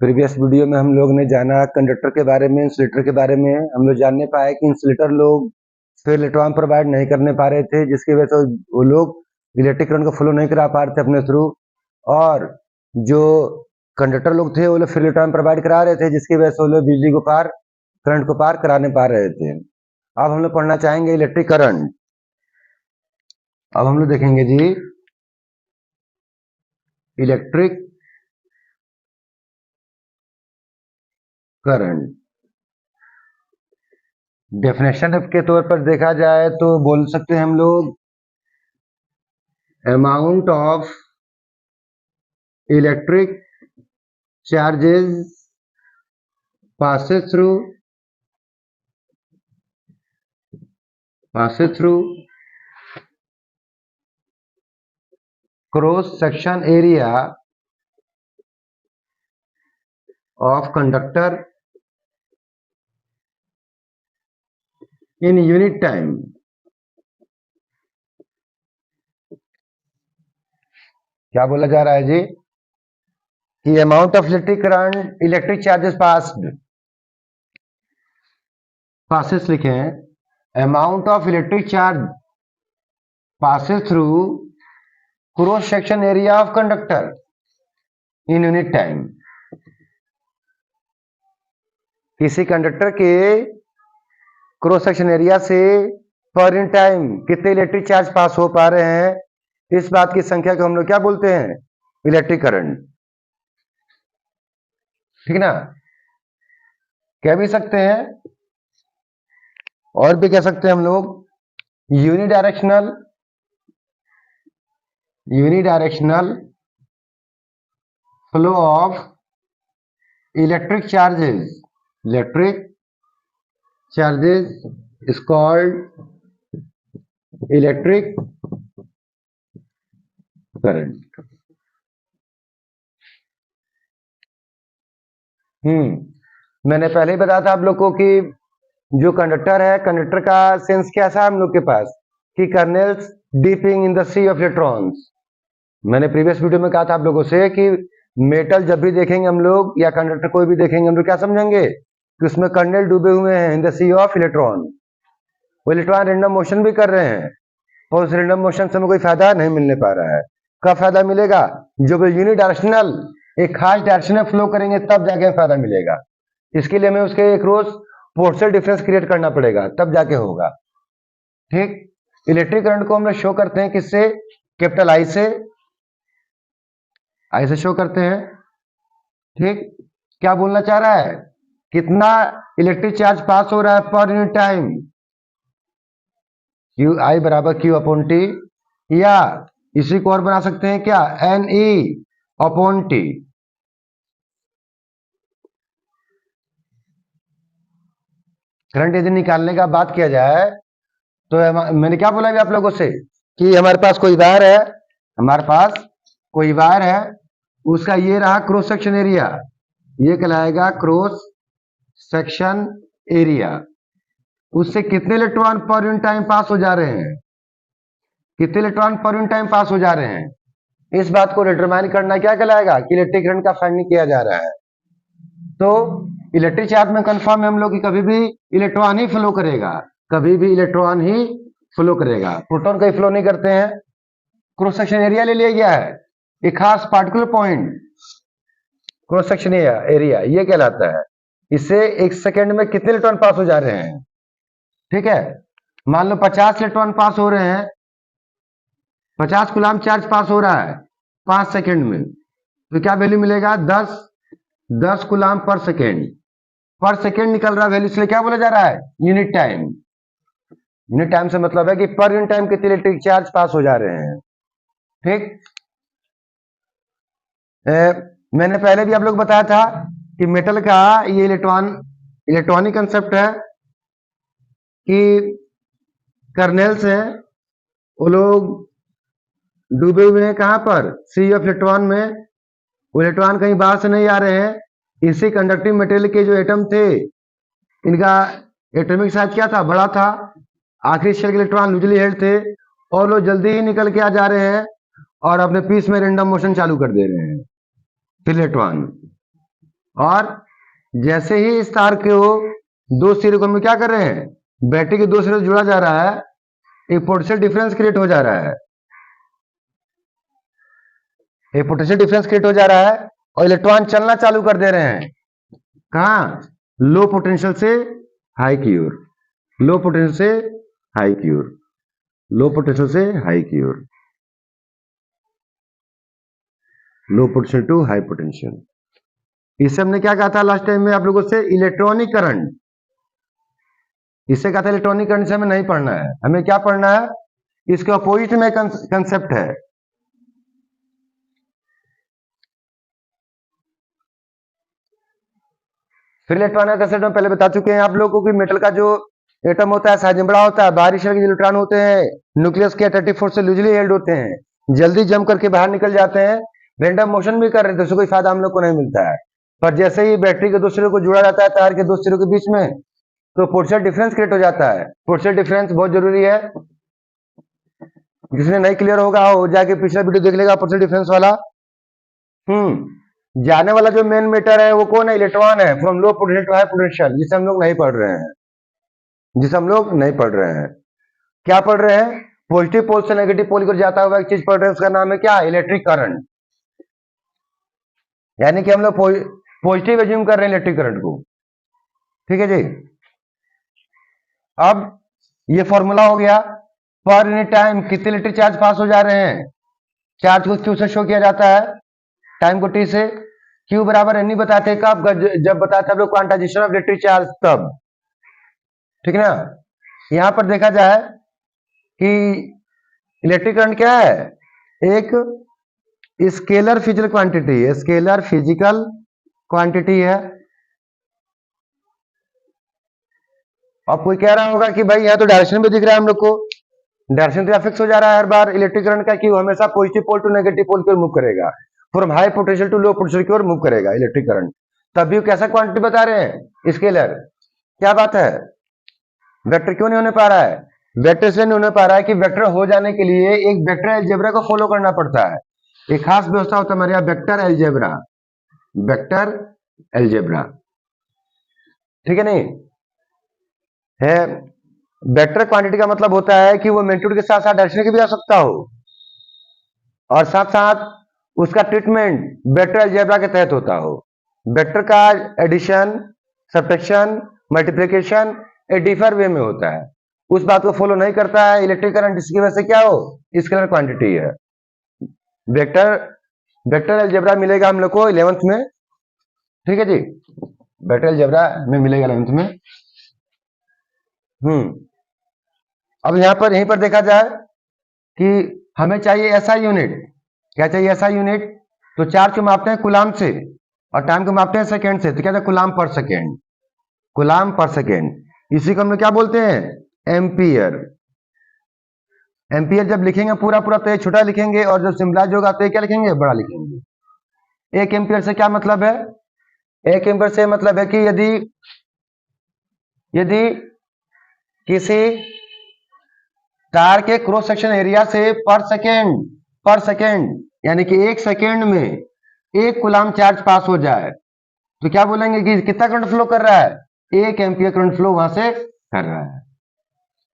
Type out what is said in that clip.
Previous video में हम लोग ने जाना कंडक्टर के बारे में, इंसुलेटर के बारे में। हम लोग जानने पाए कि इंसुलेटर लोग फिर इलेक्ट्रॉन प्रोवाइड नहीं करने पा रहे थे, जिसकी वजह से वो लोग इलेक्ट्रिक करंट को फ्लो नहीं करा पा रहे थे अपने थ्रू, और जो कंडक्टर लोग थे वो लोग फिर इलेक्ट्रॉन प्रोवाइड करा रहे थे, जिसकी वजह से वो लोग बिजली को पार, करंट को पार कराने पा रहे थे। अब हम लोग पढ़ना चाहेंगे इलेक्ट्रिक करंट। अब हम लोग देखेंगे जी इलेक्ट्रिक करंट। डेफिनेशन के तौर पर देखा जाए तो बोल सकते हैं हम लोग amount of electric charges passes through cross section area of conductor in unit time। क्या बोला जा रहा है जी कि amount of electric current, electric charges passes लिखे हैं, amount of electric charge passes through cross section area of conductor in unit time. किसी conductor के क्रॉस सेक्शन एरिया से पर यूनिट टाइम कितने इलेक्ट्रिक चार्ज पास हो पा रहे हैं, इस बात की संख्या को हम लोग क्या बोलते हैं, इलेक्ट्रिक करंट। ठीक ना, कह भी सकते हैं और भी कह सकते हैं हम लोग unidirectional flow of electric charges is called electric current. मैंने पहले ही बताया था आप लोग को कि जो कंडक्टर है, कंडक्टर का सेंस कैसा है हम लोग के पास कि kernels dipping in the sea of electrons. मैंने प्रीवियस वीडियो में कहा था आप लोगों से कि मेटल जब भी देखेंगे हम लोग या कंडक्टर कोई भी देखेंगे हम लोग क्या समझेंगे कि उसमें कर्नेल डूबे हुए हैं in the sea of electron. वो इलेक्ट्रॉन रेंडम मोशन भी कर रहे हैं और उस रेंडम मोशन से हमें कोई फायदा नहीं मिलने पा रहा है। कब फायदा मिलेगा, जब यूनिडायरेक्शनल एक खास डायरेक्शन में फ्लो करेंगे तब जाके फायदा मिलेगा। इसके लिए हमें उसके एक रोज पोटेंशियल डिफरेंस क्रिएट करना पड़ेगा, तब जाके होगा। ठीक, इलेक्ट्रिक करंट को हम लोग शो करते हैं किससे, कैपिटल आई से शो करते हैं। ठीक, क्या बोलना चाह रहा है, कितना इलेक्ट्रिक चार्ज पास हो रहा है per unit time, Q I बराबर क्यू अपॉन टी, या इसी को और बना सकते हैं क्या, n e upon t. Current यदि निकालने का बात किया जाए तो मैंने क्या बोला आप लोगों से कि हमारे पास कोई वायर है, उसका ये रहा क्रॉस सेक्शन एरिया, ये कहलाएगा क्रॉस सेक्शन एरिया। उससे कितने electron per unit time pass हो जा रहे हैं, पास हो जा रहे हैं, इस बात को डिटरमाइन करना क्या कहलाएगा कि इलेक्ट्रिक करंट का फाइंडिंग किया जा रहा है। तो इलेक्ट्रिक चार्ज में कंफर्म है हम लोग कि कभी भी इलेक्ट्रॉन ही फ्लो करेगा, प्रोटॉन कहीं फ्लो नहीं करते हैं। क्रॉस सेक्शन एरिया ले लिया गया है, एक खास particular point cross section area ये कहलाता है। इससे एक सेकेंड में कितने इलेक्ट्रॉन पास हो जा रहे हैं। ठीक है, मान लो 50 इलेक्ट्रॉन पास हो रहे हैं, 50 कूलम चार्ज पास हो रहा है 5 सेकेंड में, तो क्या वैल्यू मिलेगा, 10 कूलम पर सेकेंड निकल रहा है वैल्यू, इसलिए क्या बोला जा रहा है, यूनिट टाइम से मतलब है कि पर यूनिट टाइम कितने इलेक्ट्रिक चार्ज पास हो जा रहे हैं। ठीक, मैंने पहले भी आप लोग बताया था कि मेटल का ये इलेक्ट्रॉनिक कंसेप्ट है कि कर्नेल्स हैं वो लोग डूबे हुए हैं कहां पर, सी ऑफ इलेक्ट्रॉन में। वो इलेक्ट्रॉन कहीं बाहर से नहीं आ रहे हैं, इसी कंडक्टिव मटेरियल के जो एटम थे इनका एटॉमिक साइज क्या था, बड़ा था, आखिरी शेल के इलेक्ट्रॉन लूजली हेल्ड थे और लोग जल्दी ही निकल के आ जा रहे हैं और अपने पीस में रेंडम मोशन चालू कर दे रहे हैं। फिर इलेक्ट्रॉन और जैसे ही इस तार को दो सिरे को हम क्या कर रहे हैं, बैटरी के दो सिरे जुड़ा जा रहा है, एक पोटेंशियल डिफरेंस क्रिएट हो जा रहा है, एक पोटेंशियल डिफरेंस क्रिएट हो जा रहा है और इलेक्ट्रॉन चलना चालू कर दे रहे हैं। कहां? लो पोटेंशियल से हाई की ओर, लो पोटेंशियल से हाई की ओर, लो पोटेंशियल से हाई की ओर, low potential to high potential. इससे हमने क्या कहा था लास्ट टाइम में आप लोगों से, इलेक्ट्रॉनिक करंट। इससे कहा था इलेक्ट्रॉनिक करंट से हमें नहीं पढ़ना है, हमें क्या पढ़ना है, इसके अपोजिट में कंसेप्ट है। फिर इलेक्ट्रॉनिक कंसेप्ट में पहले बता चुके हैं आप लोगों को कि मेटल का जो एटम होता है साइज में बड़ा होता है, बाहरी शेल के इलेक्ट्रॉन होते हैं न्यूक्लियस के अट्रैक्टिव फोर्स से लूजली हेल्ड होते हैं, जल्दी जंप करके बाहर निकल जाते हैं, रैंडम मोशन भी कर रहे थे, उससे कोई फायदा हम लोग को नहीं मिलता है। पर जैसे ही बैटरी के दो सिरों को जुड़ा जाता है तार के दो सिरों के बीच में, तो पोटेंशियल डिफरेंस क्रिएट हो जाता है। पोटेंशियल डिफरेंस बहुत जरूरी है, जिसने नहीं क्लियर होगा वो जाके पिछला वीडियो देख लेगा पोटेंशियल डिफरेंस वाला। जाने वाला जो मेन मीटर है वो कौन है, इलेक्ट्रॉन है, from low potential to high potential, जिसे हम लोग नहीं पढ़ रहे हैं, जिसे हम लोग नहीं पढ़ रहे हैं। क्या पढ़ रहे हैं, पॉजिटिव पोल से नेगेटिव पोल को जाता हुआ एक चीज पढ़ रहे हैं, उसका नाम है क्या, इलेक्ट्रिक करंट। यानी कि हम लोग पॉजिटिव एज्यूम कर रहे हैं इलेक्ट्रिक करंट को। ठीक है जी। अब ये फॉर्मूला हो गया, पर यूनिट टाइम कितने इलेक्ट्रिक चार्ज पास हो जा रहे हैं। चार्ज को क्यू से शो किया जाता है, टाइम को टी से। क्यू बराबर एन बताते हैं कब, जब बताते हैं लोग क्वांटाइजेशन ऑफ इलेक्ट्रिक चार्ज तब। ठीक है ना। यहां पर देखा जाए कि इलेक्ट्रिक करंट क्या है, एक स्केलर फिजिकल क्वांटिटी है, स्केलर फिजिकल क्वांटिटी है। अब कोई कह रहा होगा कि भाई यहाँ तो डायरेक्शन भी दिख रहा है हम लोग को, डायरेक्शन तो फिक्स हो जा रहा है हर बार इलेक्ट्रिक करंट का, कि हमेशा positive pole to negative pole की ओर मूव करेगा, from high potential to low potential की ओर मूव करेगा इलेक्ट्रिक करंट। तब भी कैसा क्वांटिटी बता रहे हैं, स्केलर। क्या बात है, वेक्टर क्यों नहीं होने पा रहा है, वेक्टर इसलिए नहीं होने पा रहा है कि वेक्टर हो जाने के लिए एक वेक्टर अलजेब्रा को फॉलो करना पड़ता है, एक खास व्यवस्था होता है हमारे यहाँ, वेक्टर अलजेब्रा, वेक्टर अलजेब्रा। ठीक है नहीं है। वेक्टर क्वांटिटी का मतलब होता है कि वो मैग्नीट्यूड के साथ साथ डायरेक्शन की भी आ सकता हो, और साथ साथ उसका ट्रीटमेंट वेक्टर अलजेब्रा के तहत होता हो। वेक्टर का एडिशन, सब्ट्रैक्शन, मल्टीप्लिकेशन एक डिफर वे में होता है, उस बात को फॉलो नहीं करता है इलेक्ट्रिक करंट, जिसकी वजह से क्या हो, स्केलर क्वांटिटी है। वेक्टर अलजेब्रा मिलेगा हम लोग को 11th में। ठीक है जी, वेक्टर अलजेब्रा में मिलेगा 11th में। अब यहीं पर देखा जाए कि हमें चाहिए एसआई यूनिट। क्या चाहिए, एसआई यूनिट। तो चार्ज को मापते हैं कूलाम से और टाइम को मापते हैं सेकेंड से, तो क्या था, कूलाम पर सेकेंड, कूलाम पर सेकेंड। इसी को हम लोग क्या बोलते हैं, एम्पियर। एम्पियर जब लिखेंगे पूरा पूरा तो ये छोटा लिखेंगे, और जब सिंबलाइज होगा तो ये क्या लिखेंगे, बड़ा लिखेंगे। एक एम्पियर से क्या मतलब है, एक एम्पियर से मतलब है कि यदि किसी तार के क्रॉस सेक्शन एरिया से पर सेकेंड यानी कि एक सेकेंड में एक कूलाम चार्ज पास हो जाए, तो क्या बोलेंगे कि कितना करंट फ्लो कर रहा है, 1 एम्पियर करंट फ्लो वहां से कर रहा है।